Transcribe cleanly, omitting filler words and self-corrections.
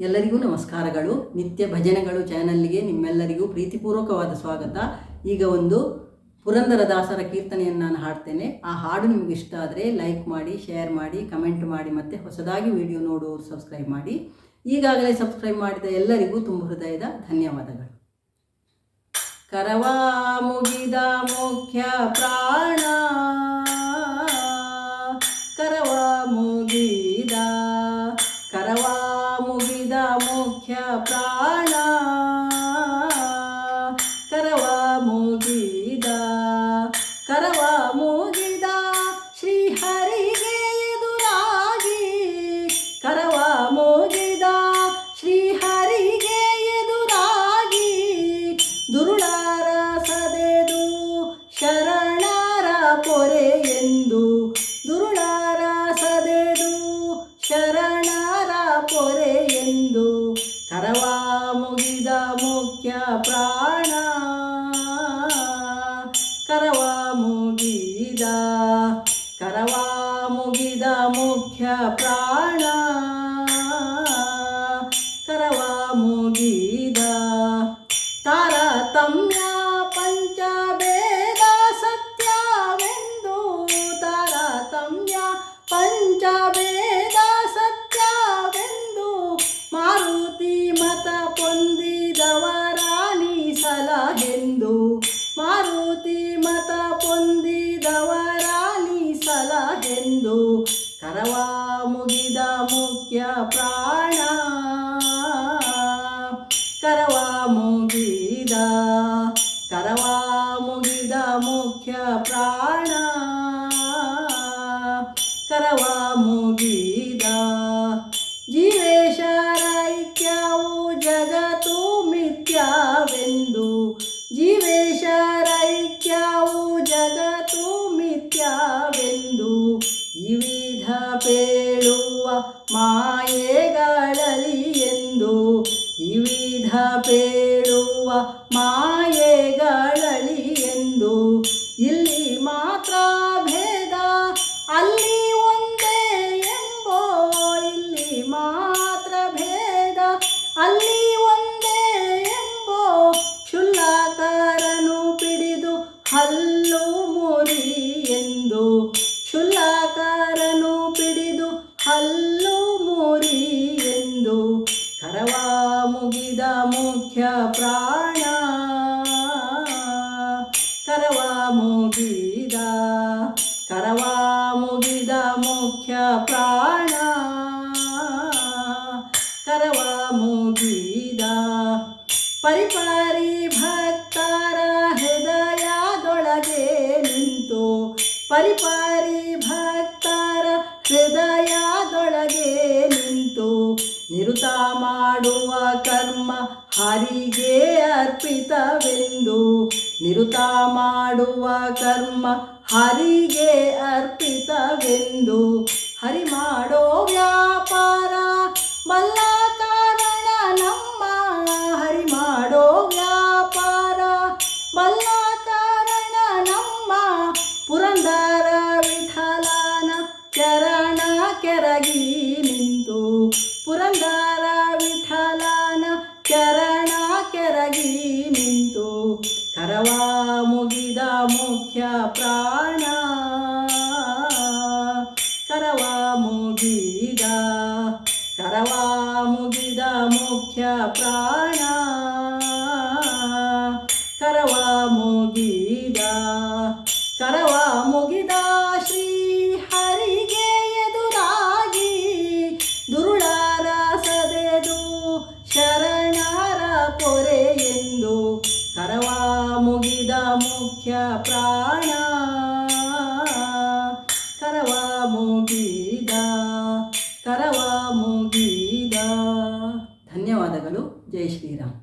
ಎಲ್ಲರಿಗೂ ನಮಸ್ಕಾರಗಳು. ನಿತ್ಯ ಭಜನೆಗಳು ಚಾನಲ್ಗೆ ನಿಮ್ಮೆಲ್ಲರಿಗೂ ಪ್ರೀತಿಪೂರ್ವಕವಾದ ಸ್ವಾಗತ. ಈಗ ಒಂದು ಪುರಂದರದಾಸರ ಕೀರ್ತನೆಯನ್ನು ನಾನು ಹಾಡ್ತೇನೆ. ಆ ಹಾಡು ನಿಮಗೆ ಇಷ್ಟ ಆದರೆ ಲೈಕ್ ಮಾಡಿ, ಶೇರ್ ಮಾಡಿ, ಕಮೆಂಟ್ ಮಾಡಿ, ಮತ್ತು ಹೊಸದಾಗಿ ವಿಡಿಯೋ ನೋಡುವವರು ಸಬ್ಸ್ಕ್ರೈಬ್ ಮಾಡಿ. ಈಗಾಗಲೇ ಸಬ್ಸ್ಕ್ರೈಬ್ ಮಾಡಿದ ಎಲ್ಲರಿಗೂ ತುಂಬ ಹೃದಯದ ಧನ್ಯವಾದಗಳು. ಕರವಾ ಮುಗಿದ ಮುಖ್ಯ ಪ್ರಾಣ, ಕರವಾ ಮುಗಿದ, ಕರವಾ ಮುಗಿದ ಮುಖ್ಯ ಪ್ರಾಣ, ಕರವಾ ಮುಗಿದ, ಕರವಾ ಮುಗಿದ ಶ್ರೀಹರಿಗೆ ಎದುರಾಗಿ, ಕರವಾ ಮುಗಿದ ಶ್ರೀಹರಿಗೆ ಎದುರಾಗಿ, ದುರುಳರ ಸದೆದು ಶರಣರ ಪೊರೆ ಎಂದು, ದುರುಳರ ಸದೆದು ಶರಣರ ಪೊರೆ ಎಂದು, ಕರವಾ ಮುಗಿದ ಮುಖ್ಯ ಪ್ರಾಣ, ಕರವಾ ಮುಗಿದ, ಕರವಾ ಮುಗಿದ ಮುಖ್ಯ ಪ್ರಾಣ, ಕರವಾ ಮುಗಿದ. ತಾರತಮ್ಯ ಪಂಚಭೇದ ಸತ್ಯವೆಂದು, ತಾರತಮ್ಯ ಪಂಚಭೇದ ಸತ್ಯವೆಂದು, ಮಾರುತಿ ಮತ ಪೊಂದಿದವರಾನಿಸಲಗೆಂದು, ಮಾರುತಿ ಮತ ಪೊಂದಿದವರಾನಿಸಲಗೆಂದು, ಕರವಾ ಮುಗಿದ ಮುಖ್ಯ ಪ್ರಾಣ, ಕರವಾ ಮುಗಿದ, ಕರವಾ ಮುಗಿದ ಮುಖ್ಯ ಪ್ರಾಣ, ಕರವಾ ಮುಗಿದ. ಜೀವೇಶರೈಕ್ಯವು ಜಗತ್ತು ಮಿಥ್ಯಾವೆಂದು, ಜೀವೇಶರೈಕ್ಯವು ಜಗತ್ತು ಮಿಥ್ಯಾವೆಂದು, ವಿವಿಧ ಪೇಳುವ ಮಾಯೆಗಳಲ್ಲಿ ಎಂದು, ವಿವಿಧ ಪೇಳುವ ಮಾಯೆಗಳಲ್ಲಿ ಎಂದು, ಇಲ್ಲಿ ಮಾತ್ರ ಭೇದ ಅಲ್ಲಿ ಒಂದೇ ಎಂಬೋ, ಇಲ್ಲಿ ಮಾತ್ರ ಭೇದ ಅಲ್ಲಿ ಒಂದೇ ಎಂಬೋ, ಕ್ಷುಲ್ಲಕರನು ಪಿಡಿದು ಹಲ್ಲು ಮುರಿ ಎಂದು, ಕ್ಷುಲ್ಲಕರನು ಪಿಡಿದು ಹಲ್ಲು ಮುರಿ ಎಂದು, ಕರವಾ ಮುಗಿದ ಮುಖ್ಯ ಪ್ರಾಣ, ಕರವಾ ಮುಗಿದ, ಕರವಾ ಮುಗಿದ ಮುಖ್ಯ ಪ್ರಾಣ, ಕರವಾ ಮುಗಿದ. ಪರಿಪರಿ ಭಕ್ತರ ಹೃದಯದೊಳಗೆ ನಿಂತು, ಪರಿಪರಿ ಭಕ್ತರ ಹೃದಯದೊಳಗೆ ನಿಂತು, ನಿರುತ ಮಾಡುವ ಕರ್ಮ ಹರಿಗೆ ಅರ್ಪಿತವೆಂದು, ನಿರುತ ಮಾಡುವ ಕರ್ಮ ಹರಿಗೆ ಅರ್ಪಿತವೆಂದು, ಹರಿ ಮಾಡೋ ವ್ಯಾಪಾರ ಬಲ್ಲ ಕಾರಣ ನಮ್ಮ, ಹರಿ ಮಾಡೋ ವ್ಯಾಪಾರ ಬಲ್ಲ ಕಾರಣ ನಮ್ಮ, ಪುರಂದರ ವಿಠಲನ ಚರಣ ಕೆರಗಿ ನಿಂತು, ಪುರಂದರ ವಿಠಲನ ಚರಣ ಕೆರಗಿ ನಿಂತು, ಕರವಾ ಮುಗಿದ ಮುಖ್ಯ ಪ್ರಾಣ, ಕರವಾ ಮುಗಿದ, ಕರವಾ ಮುಗಿದ ಮುಖ್ಯ ಪ್ರಾಣ, ಕರವಾ ಮುಗಿದ, ಕರವಾ ಮುಗಿದ ಶ್ರೀ ಹರಿಗೆ ಎದುರಾಗಿ, ದುರುಳರ ಸದೆದು ಶರಣರ ಪೊರೆ ಎಂದು, ಕರವಾ ಮುಗಿದ ಮುಖ್ಯ ಪ್ರಾಣ, ಕರವಾ ಮುಗಿದ, ಕರವಾ ಮುಗಿದ. ಧನ್ಯವಾದಗಳು. ಜೈ ಶ್ರೀರಾಮ್.